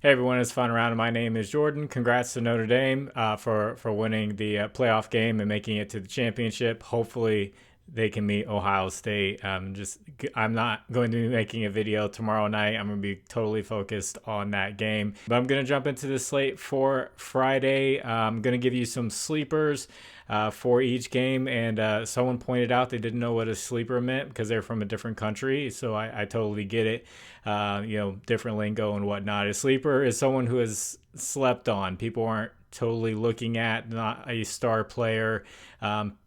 Hey everyone, it's Fun Around. My name is Jordan. Congrats to Notre Dame for winning the playoff game and making it to the championship. Hopefully they can meet Ohio State. I'm not going to be making a video tomorrow night. I'm going to be totally focused on that game. But I'm going to jump into the slate for Friday. I'm going to give you some sleepers for each game. And someone pointed out they didn't know what a sleeper meant because they're from a different country. So I totally get it. Different lingo and whatnot. A sleeper is someone who is slept on. People aren't totally looking at, not a star player,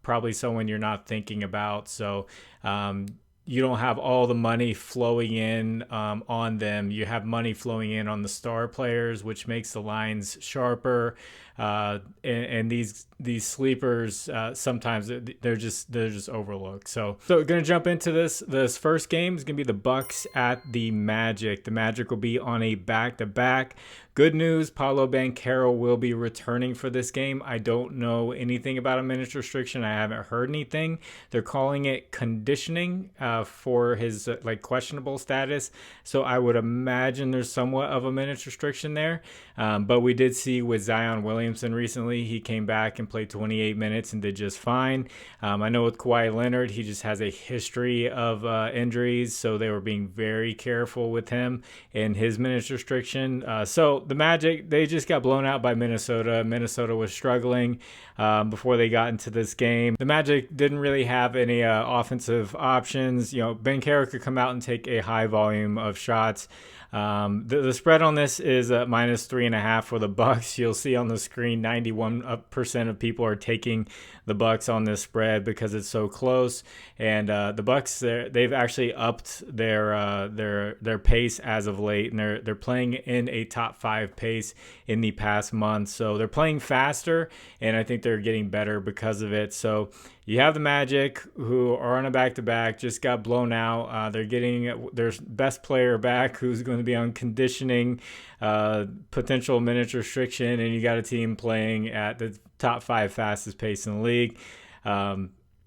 probably someone you're not thinking about. So you don't have all the money flowing in on them. You have money flowing in on the star players, which makes the lines sharper. And these sleepers sometimes they're just overlooked. So gonna jump into this first game is gonna be the Bucks at the Magic. The Magic will be on a back-to-back. Good news, Paolo Banchero will be returning for this game. I don't know anything about a minutes restriction. I haven't heard anything. They're calling it conditioning for his questionable status. So I would imagine there's somewhat of a minutes restriction there. But we did see with Zion Williamson recently, he came back and played 28 minutes and did just fine. I know with Kawhi Leonard, he just has a history of injuries. So they were being very careful with him and his minutes restriction. So the Magic, they just got blown out by Minnesota. Minnesota was struggling before they got into this game. The Magic didn't really have any offensive options. Banchero could come out and take a high volume of shots. The spread on this is minus 3.5 for the Bucks. You'll see on the screen 91% of people are taking the Bucks on this spread because it's so close. And the Bucks, they've actually upped their pace as of late, and they're playing in a top 5 pace in the past month. So they're playing faster, and I think they're getting better because of it. So you have the Magic, who are on a back-to-back, just got blown out. They're getting their best player back, who's going to be on conditioning, potential minutes restriction, and you got a team playing at the top 5 fastest pace in the league.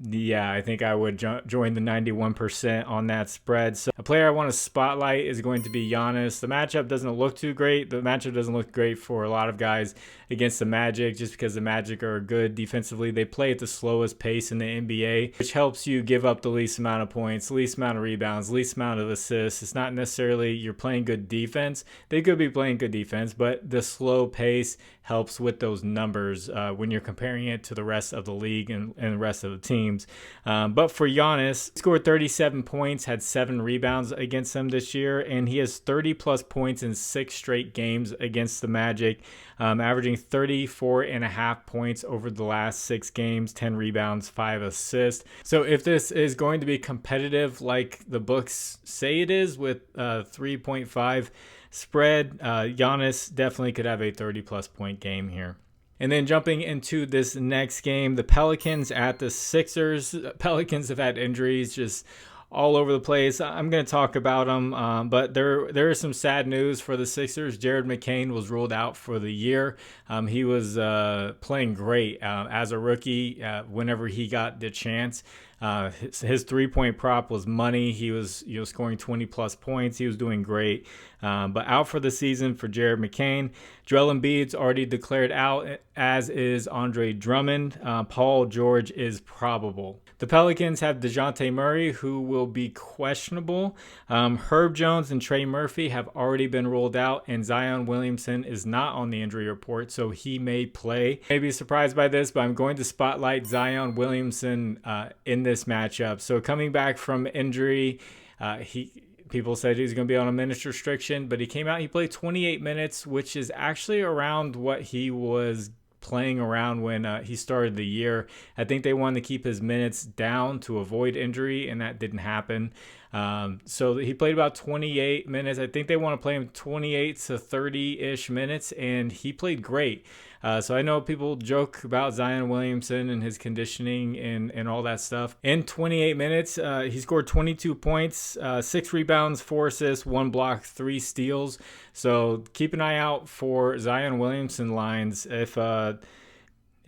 Yeah, I think I would join the 91% on that spread. So a player I want to spotlight is going to be Giannis. The matchup doesn't look too great. The matchup doesn't look great for a lot of guys against the Magic, just because the Magic are good defensively. They play at the slowest pace in the NBA, which helps you give up the least amount of points, least amount of rebounds, least amount of assists. It's not necessarily you're playing good defense. They could be playing good defense, but the slow pace helps with those numbers when you're comparing it to the rest of the league and the rest of the teams. But for Giannis, he scored 37 points, had 7 rebounds against them this year, and he has 30 plus points in 6 straight games against the Magic, averaging 34.5 points over the last 6 games, 10 rebounds, 5 assists. So if this is going to be competitive like the books say it is with 3.5 spread, Giannis definitely could have a 30 plus point game here. And then jumping into this next game, the Pelicans at the Sixers. Pelicans have had injuries just all over the place. I'm going to talk about them, but there is some sad news for the Sixers. Jared McCain was ruled out for the year. He was playing great as a rookie whenever he got the chance. His 3-point prop was money. He was scoring 20 plus points. He was doing great. But out for the season for Jared McCain. Joel Embiid's already declared out, as is Andre Drummond. Paul George is probable. The Pelicans have DeJounte Murray, who will be questionable. Herb Jones and Trey Murphy have already been ruled out, and Zion Williamson is not on the injury report, so he may play. Maybe surprised by this, but I'm going to spotlight Zion Williamson in this matchup. So coming back from injury, people said he was going to be on a minutes restriction, but he came out, he played 28 minutes, which is actually around what he was playing around when he started the year. I think they wanted to keep his minutes down to avoid injury, and that didn't happen. So he played about 28 minutes. I think they want to play him 28 to 30-ish minutes, and he played great. So I know people joke about Zion Williamson and his conditioning and all that stuff. In 28 minutes, he scored 22 points, 6 rebounds, 4 assists, 1 block, 3 steals. So keep an eye out for Zion Williamson lines. If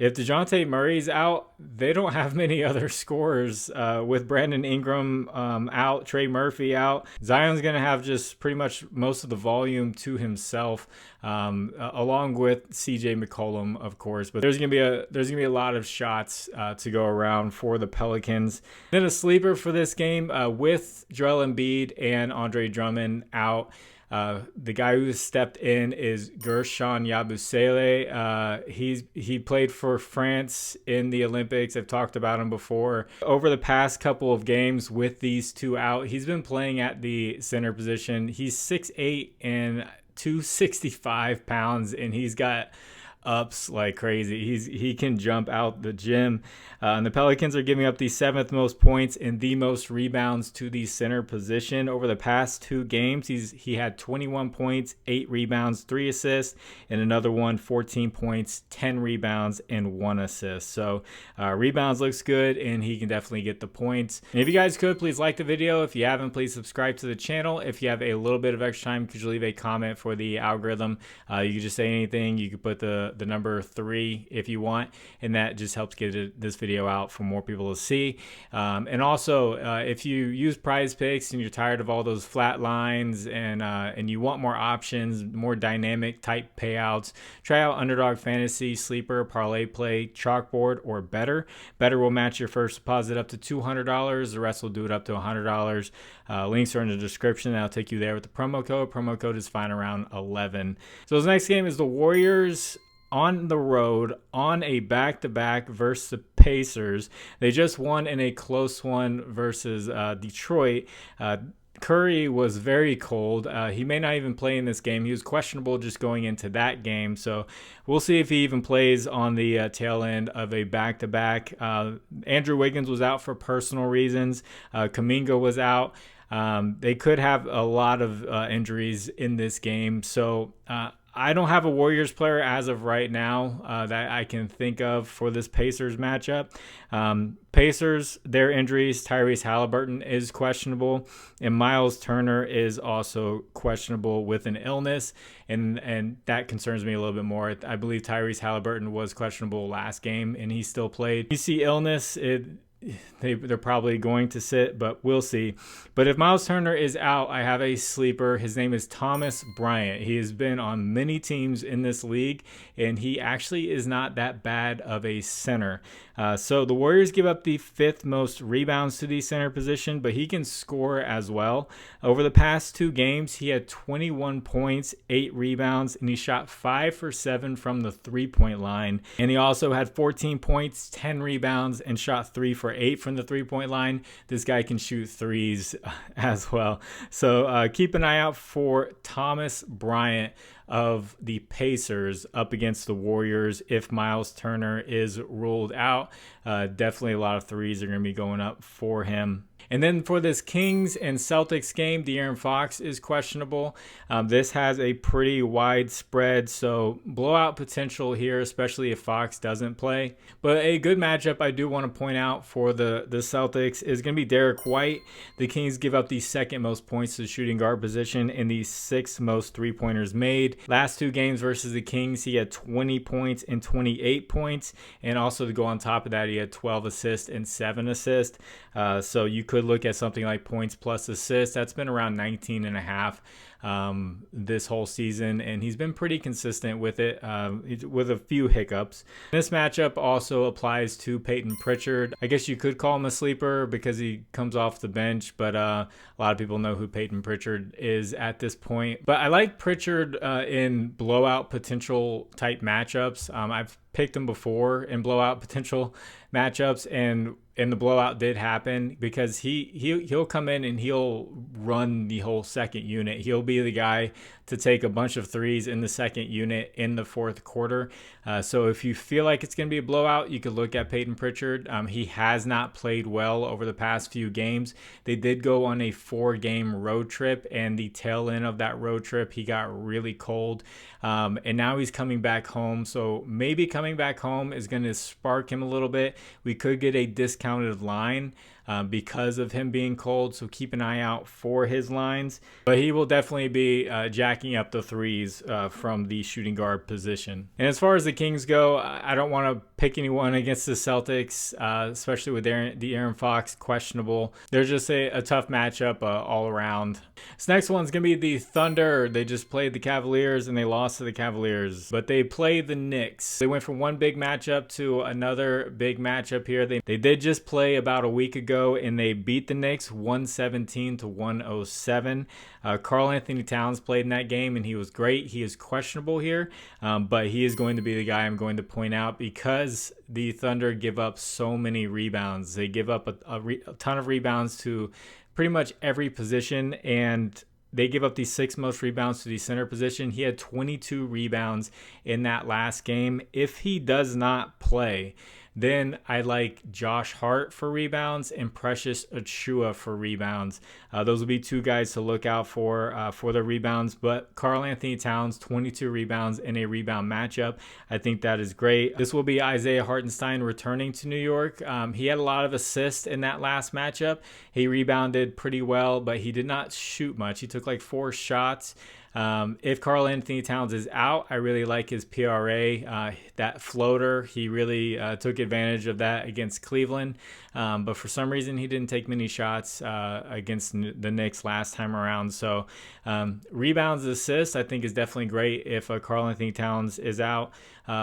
if DeJounte Murray's out, they don't have many other scorers. With Brandon Ingram out, Trey Murphy out, Zion's going to have just pretty much most of the volume to himself, along with CJ McCollum, of course. But there's going to be a lot of shots to go around for the Pelicans. Then a sleeper for this game with Joel Embiid and Andre Drummond out. The guy who stepped in is Gershon Yabusele. He played for France in the Olympics. I've talked about him before. Over the past couple of games with these two out, he's been playing at the center position. He's 6'8" and 265 pounds, and he's got ups like crazy. He can jump out the gym. And the Pelicans are giving up the 7th most points and the most rebounds to the center position. Over the past 2 games, he had 21 points, 8 rebounds, 3 assists, and another one, 14 points, 10 rebounds, and 1 assist. So rebounds looks good, and he can definitely get the points. And if you guys could, please like the video. If you haven't, please subscribe to the channel. If you have a little bit of extra time, could you leave a comment for the algorithm? You can just say anything. You could put the number 3 if you want, and that just helps get this video out for more people to see. And also, if you use Prizepicks and you're tired of all those flat lines and you want more options, more dynamic type payouts, try out Underdog Fantasy, Sleeper, ParlayPlay, ChalkBoard, or BETR. BETR will match your first deposit up to $200. The rest will do it up to $100. Links are in the description. That'll take you there with the promo code. Promo code is fine around 11. So this next game is the Warriors on the road on a back-to-back versus the Pacers. They just won in a close one versus Detroit. Curry was very cold. He may not even play in this game. He was questionable just going into that game. So we'll see if he even plays on the tail end of a back-to-back. Andrew Wiggins was out for personal reasons. Kuminga was out. They could have a lot of injuries in this game. So I don't have a Warriors player as of right now that I can think of for this Pacers matchup. Pacers, their injuries, Tyrese Halliburton is questionable, and Miles Turner is also questionable with an illness, and that concerns me a little bit more. I believe Tyrese Halliburton was questionable last game, and he still played. You see illness, they're probably going to sit, but we'll see. But if Miles Turner is out, I have a sleeper. His name is Thomas Bryant. He has been on many teams in this league, and he actually is not that bad of a center. So the Warriors give up the 5th most rebounds to the center position, but he can score as well. Over the past 2 games, he had 21 points, 8 rebounds, and he shot 5 for 7 from the 3-point line. And he also had 14 points, 10 rebounds, and shot 3 for 8 from the 3-point line. This guy can shoot threes as well. So keep an eye out for Thomas Bryant of the Pacers up against the Warriors if Miles Turner is ruled out. Definitely a lot of threes are going to be going up for him. And then for this Kings and Celtics game, De'Aaron Fox is questionable. This has a pretty wide spread, so blowout potential here, especially if Fox doesn't play. But a good matchup I do want to point out for the Celtics is going to be Derek White. The Kings give up the 2nd most points to the shooting guard position and the 6th most three-pointers made. Last 2 games versus the Kings, he had 20 points and 28 points. And also to go on top of that, he had 12 assists and 7 assists. So you could look at something like points plus assists. That's been around 19.5 this whole season, and he's been pretty consistent with it, with a few hiccups. This matchup also applies to Peyton Pritchard. I guess you could call him a sleeper because he comes off the bench, but a lot of people know who Peyton Pritchard is at this point. But I like Pritchard in blowout potential type matchups. I've picked him before in blowout potential matchups, and the blowout did happen because he'll come in and he'll run the whole second unit. He'll be the guy to take a bunch of threes in the second unit in the 4th quarter. So if you feel like it's going to be a blowout, you could look at Peyton Pritchard. He has not played well over the past few games. They did go on a 4-game road trip, and the tail end of that road trip, he got really cold. And now he's coming back home. So maybe coming back home is going to spark him a little bit. We could get a discounted line because of him being cold. So keep an eye out for his lines. But he will definitely be jacking up the threes from the shooting guard position. And as far as the Kings go, I don't want to pick anyone against the Celtics, especially with Aaron Fox questionable. They're just a tough matchup all around. This next one's going to be the Thunder. They just played the Cavaliers and they lost to the Cavaliers, but they played the Knicks. They went from one big matchup to another big matchup here. They did just play about a week ago and they beat the Knicks 117 to 107. Karl Anthony Towns played in that game and he was great. He is questionable here, but he is going to be the guy I'm going to point out because the Thunder give up so many rebounds. They give up a ton of rebounds to pretty much every position, and they give up the 6th most rebounds to the center position. He had 22 rebounds in that last game. If he does not play, then I like Josh Hart for rebounds and Precious Achiuwa for rebounds. Those will be two guys to look out for the rebounds. But Karl Anthony Towns, 22 rebounds in a rebound matchup. I think that is great. This will be Isaiah Hartenstein returning to New York. He had a lot of assists in that last matchup. He rebounded pretty well, but he did not shoot much. He took like 4 shots. If Karl Anthony Towns is out, I really like his PRA, that floater. He really took advantage of that against Cleveland, but for some reason he didn't take many shots against the Knicks last time around. So rebounds, assists, I think is definitely great if Karl Anthony Towns is out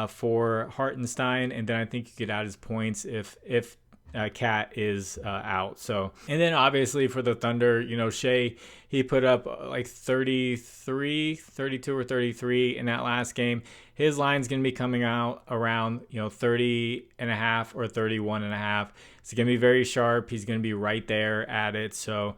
for Hartenstein, and then I think you could add his points if Cat is out. So, and then obviously for the Thunder, Shea, he put up like 32 or 33 in that last game. His line's going to be coming out around 30.5 or 31.5. It's going to be very sharp. He's going to be right there at it. So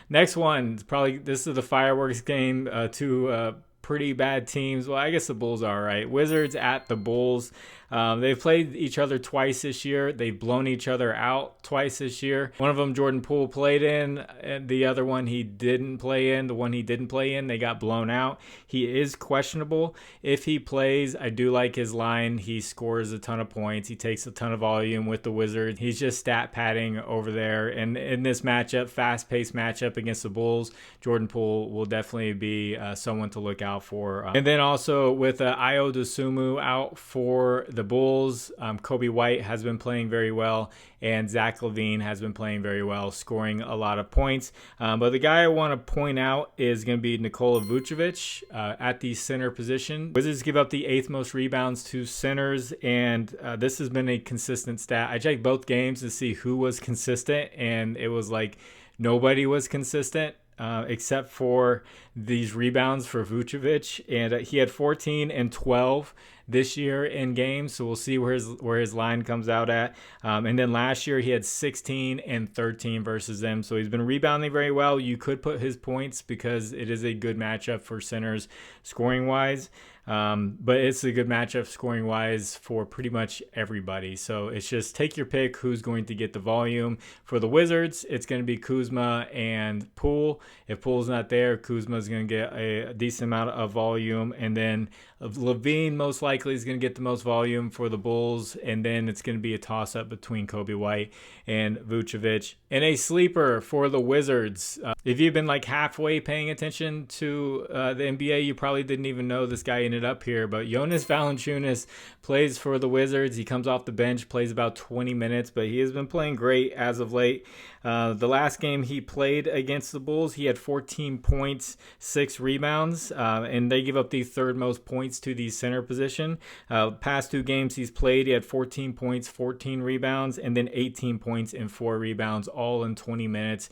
next one, this is the fireworks game. Two pretty bad teams. Well, I guess the Bulls are right. Wizards at the Bulls. They've played each other twice this year. They've blown each other out twice this year. One of them Jordan Poole played in, and the other one he didn't play in. The one he didn't play in, they got blown out. He is questionable. If he plays, I do like his line. He scores a ton of points. He takes a ton of volume with the Wizards. He's just stat padding over there. And in this matchup, fast-paced matchup against the Bulls, Jordan Poole will definitely be someone to look out for. And then also with Ayo Dosunmu out for the Bulls, Kobe White has been playing very well, and Zach LaVine has been playing very well, scoring a lot of points. But the guy I want to point out is going to be Nikola Vucevic at the center position. Wizards give up the 8th most rebounds to centers, and this has been a consistent stat. I checked both games to see who was consistent, and it was like nobody was consistent. Except for these rebounds for Vucevic, and he had 14 and 12 this year in games, so we'll see where his line comes out at. And then last year he had 16 and 13 versus them, so he's been rebounding very well. You could put his points because it is a good matchup for centers scoring wise. But it's a good matchup scoring wise for pretty much everybody. So it's just take your pick who's going to get the volume. For the Wizards, it's going to be Kuzma and Poole. If Poole's not there, Kuzma's going to get a decent amount of volume. And then LaVine most likely is going to get the most volume for the Bulls. And then it's going to be a toss-up between Kobe White and Vucevic. And a sleeper for the Wizards. If you've been like halfway paying attention to the NBA, you probably didn't even know this guy ended up here. But Jonas Valanciunas plays for the Wizards. He comes off the bench, plays about 20 minutes, but he has been playing great as of late. The last game he played against the Bulls, he had 14 points, 6 rebounds, and they give up the 3rd most points to the center position. Past 2 games he's played, he had 14 points, 14 rebounds, and then 18 points and 4 rebounds, all in 20 minutes,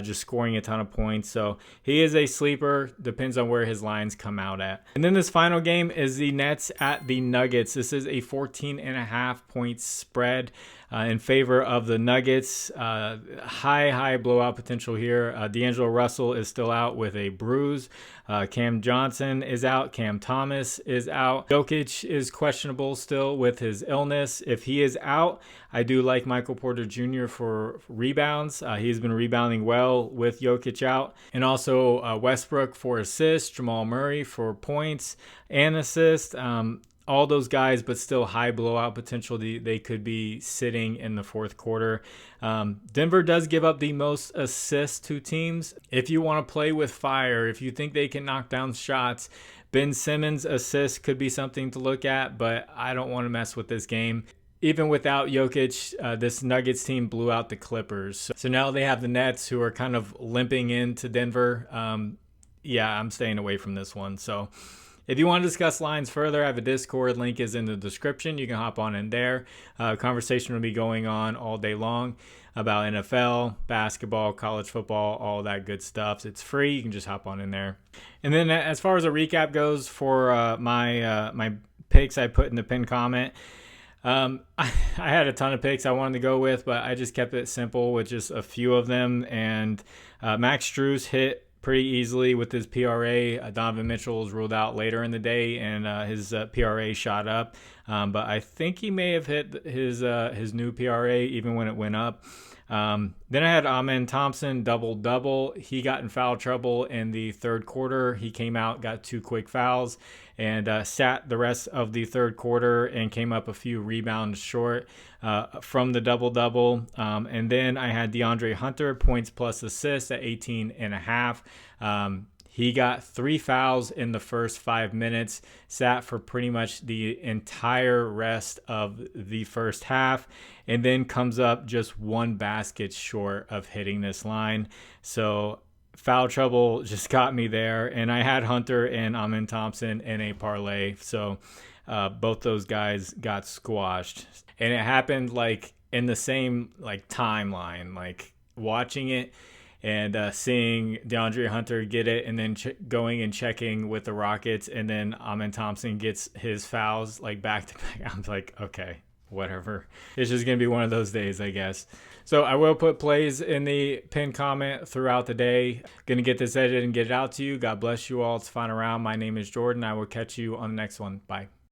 just scoring a ton of points. So he is a sleeper, depends on where his lines come out at. And then this final game is the Nets at the Nuggets. This is a 14.5 point spread in favor of the Nuggets. High blowout potential here. D'Angelo Russell is still out with a bruise. Cam Johnson is out. Cam Thomas is out. Jokic is questionable still with his illness. If he is out, I do like Michael Porter Jr. for rebounds. He's been rebounding well with Jokic out. And also Westbrook for assists. Jamal Murray for points and assists. all those guys, but still high blowout potential. They could be sitting in the fourth quarter. Denver does give up the most assists to teams. If you want to play with fire, if you think they can knock down shots, Ben Simmons' assist could be something to look at, but I don't want to mess with this game. Even without Jokic, this Nuggets team blew out the Clippers. So now they have the Nets, who are kind of limping into Denver. Yeah, I'm staying away from this one. So if you want to discuss lines further, I have a Discord. Link is in the description. You can hop on in there. Conversation will be going on all day long about NFL, basketball, college football, all that good stuff. It's free. You can just hop on in there. And then as far as a recap goes for my picks I put in the pinned comment, I had a ton of picks I wanted to go with, but I just kept it simple with just a few of them. And Max Strus hit pretty easily with his PRA. Donovan Mitchell was ruled out later in the day, and his PRA shot up. But I think he may have hit his new PRA even when it went up. Then I had Amen Thompson double-double. He got in foul trouble in the third quarter. He came out, got 2 quick fouls, and sat the rest of the third quarter and came up a few rebounds short from the double-double. And then I had DeAndre Hunter, points plus assists at 18.5. He got 3 fouls in the first 5 minutes, sat for pretty much the entire rest of the first half, and then comes up just 1 basket short of hitting this line. So foul trouble just got me there, and I had Hunter and Amen Thompson in a parlay. So both those guys got squashed, and it happened like in the same like timeline, like watching it and seeing DeAndre Hunter get it, and then going and checking with the Rockets, and then Amen Thompson gets his fouls like back to back. I'm like, okay, whatever. It's just going to be one of those days, I guess. So I will put plays in the pinned comment throughout the day. Going to get this edited and get it out to you. God bless you all. It's fun around. My name is Jordan. I will catch you on the next one. Bye.